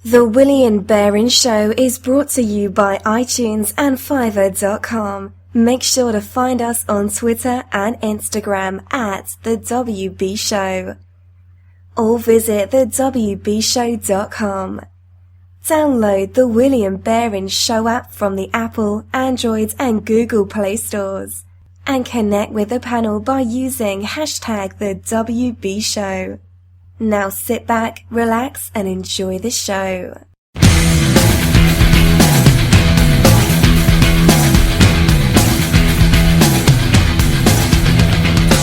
The William Barron Show is brought to you by iTunes and Fiverr.com. Make sure to find us on Twitter and Instagram at The WB Show. Or visit thewbshow.com. Download the William Barron Show app from the Apple, Android and Google Play stores. And connect with the panel by using hashtag The WB Show. Now sit back, relax and enjoy the show.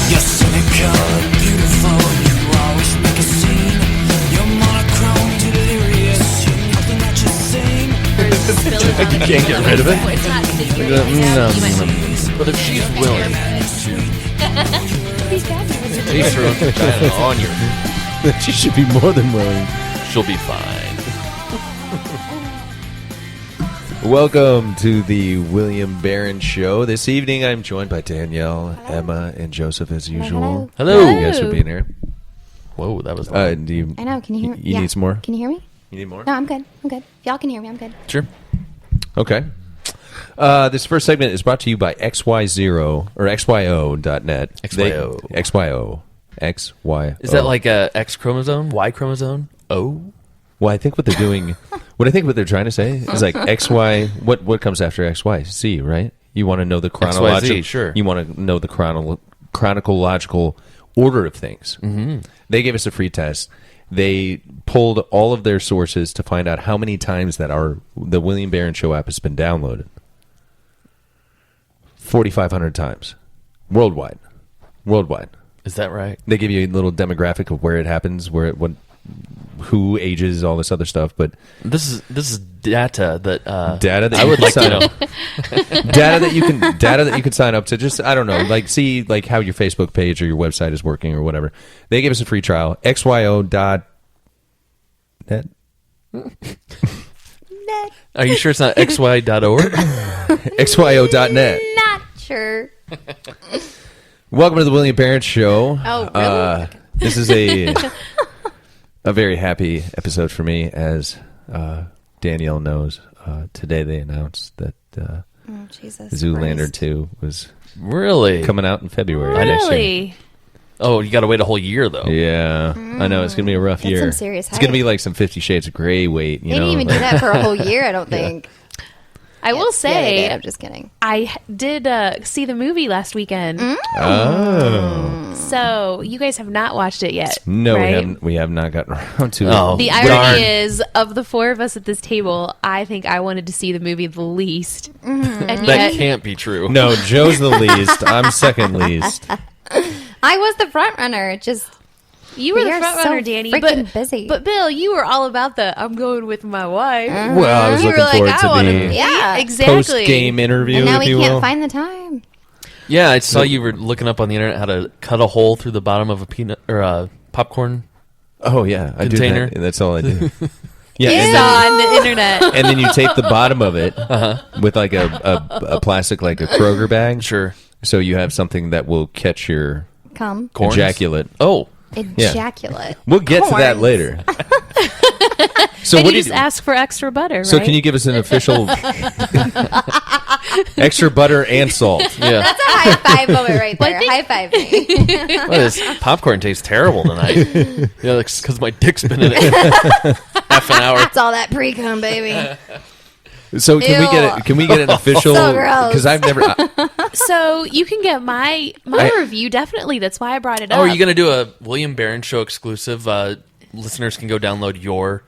You're cynical and beautiful, you always make a scene. You're monochrome, delirious, you're nothing that you sing. You can't get rid of it? It's not physically. No. You But if she's willing, she's throwing vagina on you. She should be more than willing. She'll be fine. Welcome to the William Barron Show. This evening I'm joined by Danielle, Emma, and Joseph as usual. Hello. Thank you guys for being here. Whoa, that was loud. Do you, I know. Can you hear me? You need some more? Can you hear me? You need more? No, I'm good. I'm good. If y'all can hear me, I'm good. Sure. Okay. This first segment is brought to you by XY0 or XYO.net. XYO. XYO. XYO. Is that like a X chromosome? Y chromosome? O? Well, I think what they're doing, what they're trying to say is like XY. What comes after XY? Z, right? You want to know the chronological. XYZ, sure. You want to know the chronological order of things. Mm-hmm. They gave us a free test. They pulled all of their sources to find out how many times that the William Barron Show app has been downloaded. 4,500 times, worldwide. Is that right? They give you a little demographic of where it happens, who ages, all this other stuff. But This is data that data that I you would can like to sign know. up. data that you can sign up to. Just I don't know, like see like how your Facebook page or your website is working or whatever. They gave us a free trial. XYO.net. Are you sure it's not xy.org? XYO.net. Not sure. Welcome to the William Barron Show. Oh, really? This is a very happy episode for me, as Danielle knows. Today they announced that Jesus Zoolander Christ. 2 was Really? coming out in February. next year. Really? Oh, you got to wait a whole year, though. Yeah, I know. It's going to be a rough That's year. some serious It's going to hype. be like some 50 Shades of Grey weight, you They know? didn't even do that for a whole year, I don't think. I will Yeah, they say, did. I'm just kidding. I did see the movie last weekend. Oh. So you guys have not watched it yet. No, right? we have not gotten around to Oh. it. The Darn. irony is, of the four of us at this table, I think I wanted to see the movie the least. And That yet, can't be true. No, Joe's the least. I'm second least. I was the front runner. Just you were the You're front so runner, Danny. freaking But busy. But Bill, you were all about I'm going with my wife. Well, I was You looking were like, forward I to want the Yeah. exactly. post-game interview, and now if we you can't will. find the time. Yeah, I saw you were looking up on the internet how to cut a hole through the bottom of a peanut or a popcorn. Oh, yeah. I Container. do that. That's all I do. Yeah, You and saw then, on the internet. and then you tape the bottom of it with like a plastic, like a Kroger bag. Sure. So you have something that will catch your Come. Corns? ejaculate. Oh, Ejaculate. We'll get to that Corns. later. So And what you did just ask for extra butter, So right? can you give us an official extra butter and salt? yeah. That's a high five moment right there. Well, I High five me. Well, this popcorn tastes terrible tonight. Yeah, because my dick's been in it half an hour. That's all that pre-cum, baby. So can we get it? Can we get an official? So gross. Because I've never. So you can get my review, definitely. That's why I brought it up. Oh, are you going to do a William Barron Show exclusive? Listeners can go download your...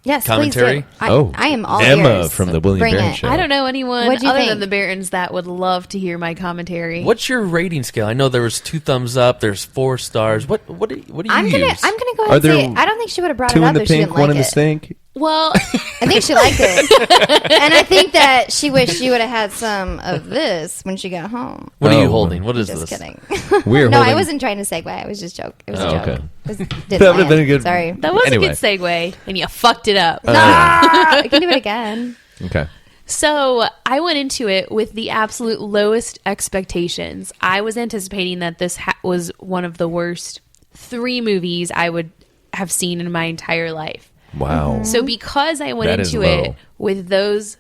Yes, Commentary? please do. Oh, I am all Emma ears. from the William Bring Barron it. Show. I don't know anyone What'd you other think? than the Barons that would love to hear my commentary. What's your rating scale? I know there was 2 thumbs up. There's 4 stars. What do you I'm gonna use? go ahead Are and say there it. I don't think she would have brought Two it in up the if she pink, didn't one like in the it. stink. Well, I think she liked it, and I think that she wished she would have had some of this when she got home. What are Oh. you holding? What is Just this? kidding. We're No, holding. I wasn't trying to segue. I was just joking. It was a joke. okay. It was That would have been a good. Sorry. that was Anyway. a good segue, and you fucked it up. I can do it again. Okay. So I went into it with the absolute lowest expectations. I was anticipating that this was one of the worst 3 movies I would have seen in my entire life. Wow. So because I went That is into it low. with those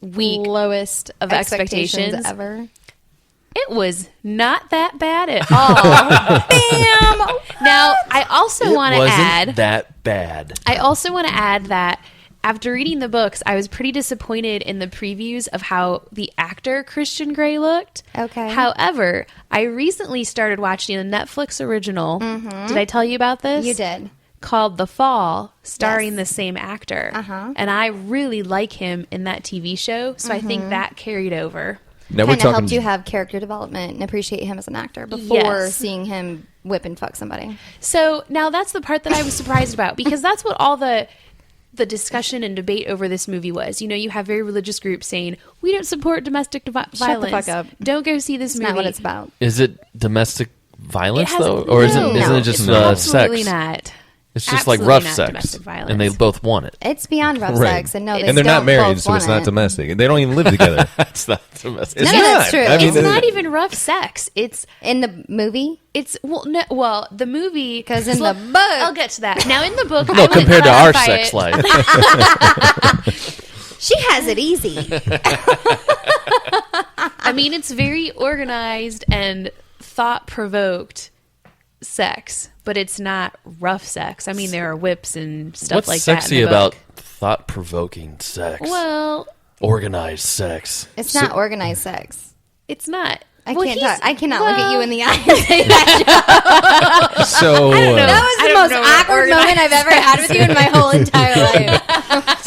weak Lowest of expectations ever. it was not that bad at all. Bam! Now, I also want to Wasn't add that bad. I also want to add that after reading the books, I was pretty disappointed in the previews of how the actor Christian Grey looked. Okay. However, I recently started watching a Netflix original. Did I tell you about this? You did. Called The Fall, starring Yes. the same actor. Uh-huh. And I really like him in that TV show, so I think that carried over. Now Kind of helped you have character development and appreciate him as an actor before Yes. seeing him whip and fuck somebody. So now that's the part that I was surprised about, because that's what all the discussion and debate over this movie was. You know, you have very religious groups saying, we don't support domestic violence. fuck up. Don't go see this It's movie. not what it's about. Is it domestic violence, It has- though? Or isn't no. it just Absolutely sex? not. It's just like Absolutely rough not sex. domestic violence. And they both want it. It's beyond rough Right. sex, and no, they And they're not don't married, both so it's want not it. domestic. They don't even live together. That's not domestic. It's None of not. that's true. I mean, It's not even rough sex. It's In the movie, the movie, 'Cause in so the book- I'll get to that. Now in the book, I No, wouldn't compared to our classify sex it- life. she has it easy. I mean, it's very organized and thought-provoked sex, but it's not rough sex. I mean, there are whips and stuff What's like sexy that in the about book. thought-provoking sex? Well, Organized sex. It's not organized sex. it's not. I Well, can't he's- talk. I cannot look at you well, in the eye and say that. So know. That was I the don't most know what awkward organized moment I've ever had with you in my whole entire life.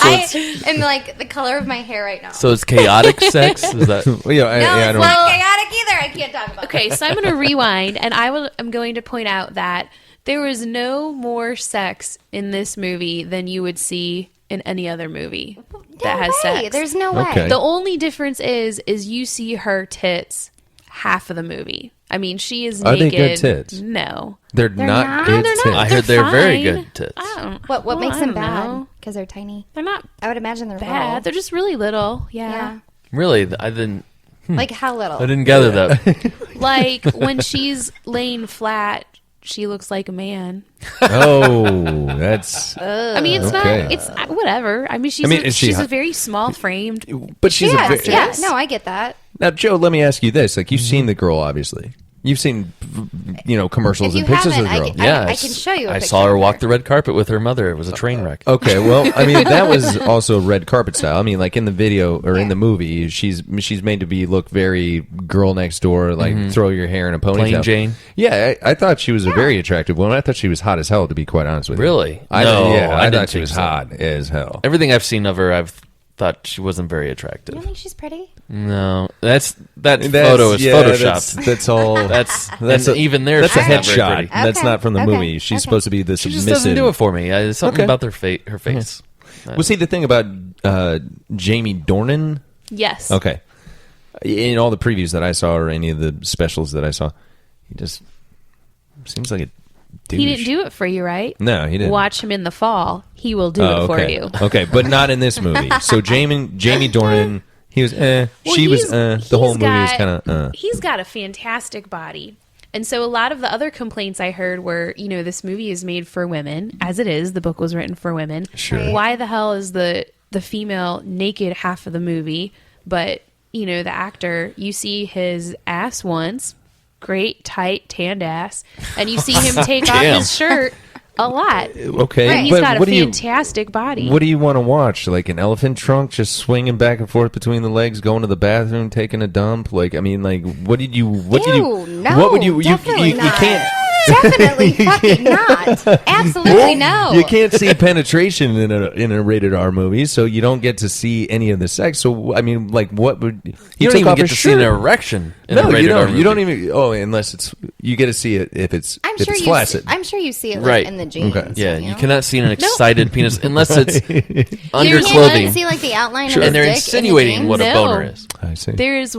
I am like the color of my hair right now. So it's chaotic sex? Is that... well, yeah, no, I it's don't. not chaotic either. I can't talk about Okay, so I'm going to rewind, and I'm going to point out that there was no more sex in this movie than you would see in any other movie that has way. sex. There's no way. Okay. The only difference is you see her tits half of the movie. I mean, she is Are they naked. good tits? No. They're They're not not. good They're not. tits. I heard they're very fine. good tits. I don't, What well, makes I them don't bad? know. Because they're tiny. They're not I would imagine they're bad. little. They're just really little. Yeah. Yeah. Really? I didn't Like how little? gather that. Like when she's laying flat, she looks like a man. Oh, that's. I mean, it's Okay. not. It's whatever. I mean, she's is she she's hot? a very small framed. But she's Yes, a. yeah. No, I get that. Now, Joe, let me ask you this: like, you've seen the girl, obviously. You've seen, commercials If you and pictures of haven't, the I girl. can- Yeah, I can show you a I picture saw her of walk her. the red carpet with her mother. It was a train wreck. Okay, well, I mean, that was also red carpet style. I mean, like in the video or in the movie, she's made to be look very girl next door, like throw your hair in a ponytail. Plain Jane? Yeah, I thought she was a very attractive woman. I thought she was hot as hell, to be quite honest with you. Really? I No, I I didn't thought she think was so. hot as hell. Everything I've seen of her, I've thought she wasn't very attractive. You don't think she's pretty? No, that photo is photoshopped. That's all. That's a, even there. That's a she's not very headshot. pretty. That's Okay, not from the okay, movie. She's okay. supposed to be the She submissive. just doesn't do it for me. Something Okay. about her face. Well, see, the thing about Jamie Dornan. Yes. Okay. In all the previews that I saw or any of the specials that I saw, he just seems like a douche. He didn't do it for you, right? No, he didn't. Watch him in the fall. He will do Oh, it for okay. you. Okay, but not in this movie. So Jamie Dornan, he was Well, she was he's the whole movie was got- kind of He's got a fantastic body. And so a lot of the other complaints I heard were, this movie is made for women, as it is. The book was written for women. Sure. Why the hell is the female naked half of the movie? But, the actor, you see his ass once, great, tight, tanned ass, and you see him take off Damn. his shirt a lot. Okay, And he's but got a what do you fantastic body. what do you want to watch? Like an elephant trunk just swinging back and forth between the legs, going to the bathroom, taking a dump? Like, I mean, like, what did you? What did you? Ew, no, what would you? definitely You not. can't. Definitely fucking not. Absolutely no. You can't see penetration in a rated R movie, so you don't get to see any of the sex. So I mean, like, what would You he don't took even off get his to see an shirt. erection. In No, a rated you R don't. You don't movie. even. Oh, unless it's you get to see it if it's I'm if sure it's you. flaccid. I'm sure you see it like, Right. in the jeans. Okay. Yeah, you you know? cannot see an excited penis unless it's under You can't clothing. see like the outline Sure. of And his they're dick insinuating in the what a jeans. No. boner is. I see. There's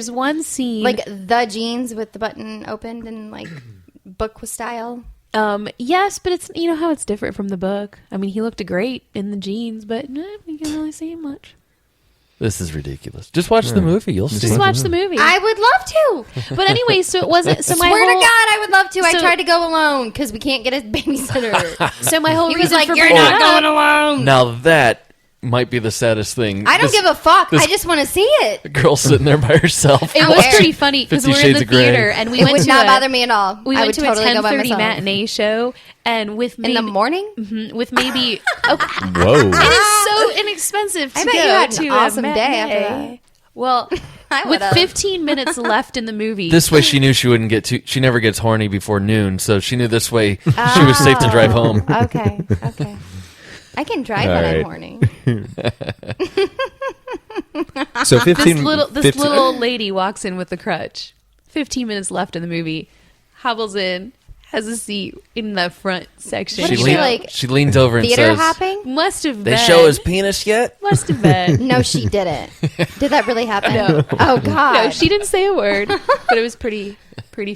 one scene. like the jeans with the button opened and like book style. Yes, but it's how it's different from the book. I mean, he looked great in the jeans, but you can't really see much. This is ridiculous. Just watch the movie. You'll see. Just watch the movie. I would love to. But anyway, so it wasn't. So my Swear whole, to God, I would love to. I so- tried to go alone because we can't get a babysitter. So my whole He was reason like, for "You're bringing not it going up- alone." Now that might be the saddest thing. I don't give a fuck. this- I just want to see it. girl sitting there by herself. It was pretty funny because 50 we were in Shades the of Grey. theater and we It went would to not a, bother me at all. We I went would to totally a go by 10:30 myself. matinee show, and with In maybe, the morning? with maybe Whoa. it is so inexpensive to I bet go you had an to awesome a day matinee. after that. Well, I with would've. 15 minutes left in the movie, This way, she knew she wouldn't get too. She never gets horny before noon, so she knew this way she was safe to drive home. Okay. I can drive All when I'm right. horny. So 15. this little lady walks in with the crutch. 15 minutes left in the movie, hobbles in, has a seat in the front section. What She, is she lean- like, she leans over and Theater says, hopping? Must have "They been. show his penis yet?" Must have been. No, she didn't. Did that really happen? No. Oh God. No, she didn't say a word, but it was pretty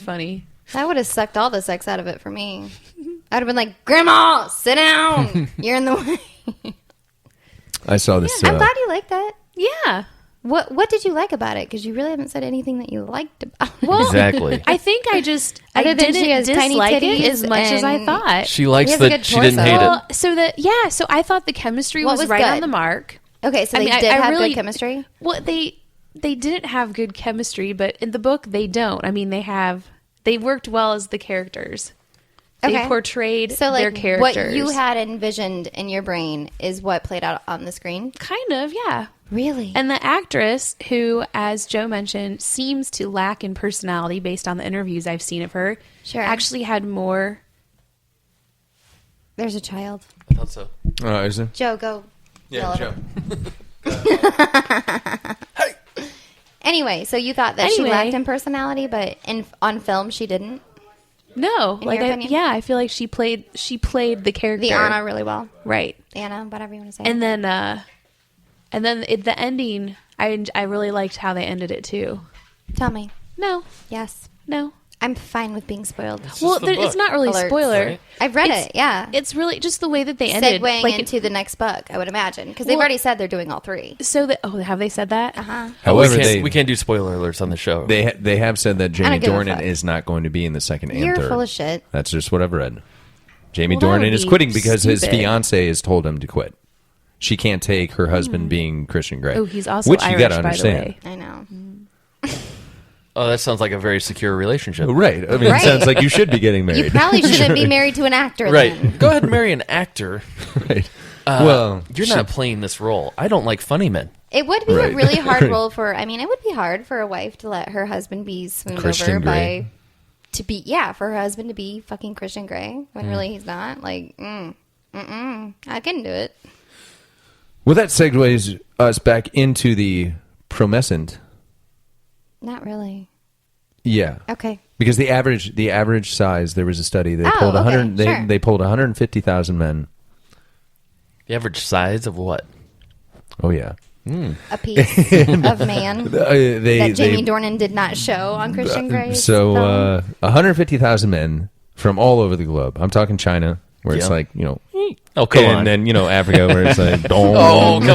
funny. That would have sucked all the sex out of it for me. I'd have been like, Grandma, sit down. You're in the way. I saw this. I'm glad you like that. Yeah. What did you like about it? Because you really haven't said anything that you liked about it. Well, Exactly. I think I just Other I than didn't she has tiny dislike it titties as much as I and- thought. She likes He has a that good she didn't torso. hate well, it. so I thought the chemistry What was was right on good? the mark. Okay, so I they mean, did I have really- good chemistry. Well, they didn't have good chemistry, but in the book they don't. I mean, they worked well as the characters. They Okay. portrayed So, their like, characters. what you had envisioned in your brain is what played out on the screen. kind of, yeah. Really? And the actress, who, as Joe mentioned, seems to lack in personality based on the interviews I've seen of her, Sure. actually had more. There's a child. I thought so. Is there? Joe, go. yell at Joe. her. Anyway, so you thought that she Anyway. lacked in personality, but on film she didn't. No, In like your opinion? I feel like she played the character, The Anna really well. right? Anna, whatever you want to say. And then the ending, I really liked how they ended it too. Tell me. No, Yes. no. I'm fine with being spoiled. Well, the it's book. not really Alerts, spoiler. right? I've read It's- it, yeah. It's really just the way that they ended. Segueing Like, into the next book, I would imagine. Because they've Well- already said they're doing all three. so that have they said that? Uh-huh. However, we can't do spoiler alerts on the show. they have said that Jamie don't give a Dornan fuck. is not going to be in the second and You're third. full of shit. That's just what I've read. Jamie Well, that Dornan would is be quitting because his stupid. fiance has told him to quit. She can't take her husband being Christian Grey. Oh, he's also which Irish, you got to by the understand. way. I know. Oh, that sounds like a very secure relationship. Right. I mean, Right. it sounds like you should be getting You married. probably shouldn't be married to an actor Right. then. Go ahead and marry an actor. Right. Well, You're not playing this role. I don't like funny men. It would be Right. a really hard role for, I mean, it would be hard for a wife to let her husband be swooned Christian over Grey. for her husband to be fucking Christian Grey when really he's not. Like, I can do it. well, that segues us back into the Promescent. Not really. Yeah. Okay. Because the average size, there was a study. They Oh, pulled okay, 100. sure. They pulled 150,000 men. The average size of what? Oh yeah. A piece of man that Jamie Dornan did not show on Christian Grey's So film. 150,000 men from all over the globe. I'm talking China, where it's Yeah. like Oh, come and on. then Africa, where it's like Oh, come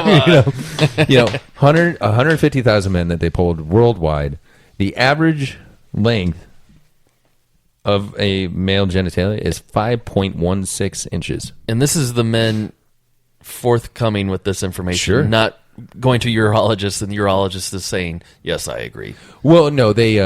on. 150,000 men that they pulled worldwide. The average length of a male genitalia is 5.16 inches. And this is the men forthcoming with this information. Sure. Not going to urologists and the urologist is saying, yes, I agree. Well, no, they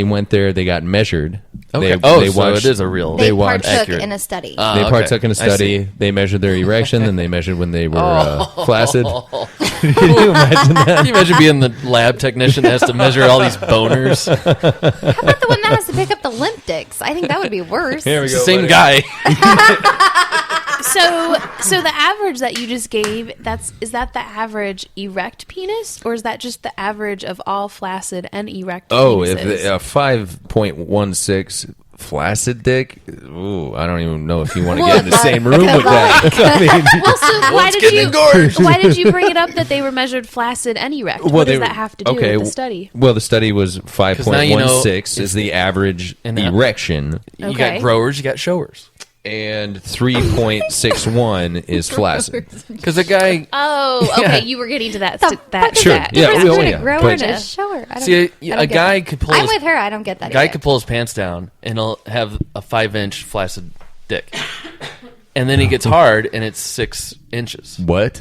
went there. They got measured. Okay. So it is a real. they watched- partook accurate. in a study. They okay. partook in a I study. see. They measured their erection, and they measured when they were flaccid. Can you imagine being the lab technician that has to measure all these boners? How about the one that has to pick up the limp dicks? I think that would be worse. Here we It's go. the same buddy. guy. So the average that you just gave, is that the average erect penis, or is that just the average of all flaccid and erect Oh, penises? if a 5.16 flaccid dick, ooh, I don't even know if you want to get in the same room with that. I mean, Well, so why did getting you engorged. why did you bring it up that they were measured flaccid and erect? What does that have to do with the study? Well, the study was 5.16 now you know is the average and erection. You Okay. got growers, you got showers. and 3.61 is flaccid. Because a guy, Oh, okay. You were getting to that. that Sure. that. Yeah, Where's we all- gonna yeah. grow But- into short? I don't, see, I a don't get guy that. could pull. I'm his, with her. I don't get that. guy either. could pull his pants down and he'll have a 5-inch flaccid dick, and then he gets hard and it's 6 inches. What?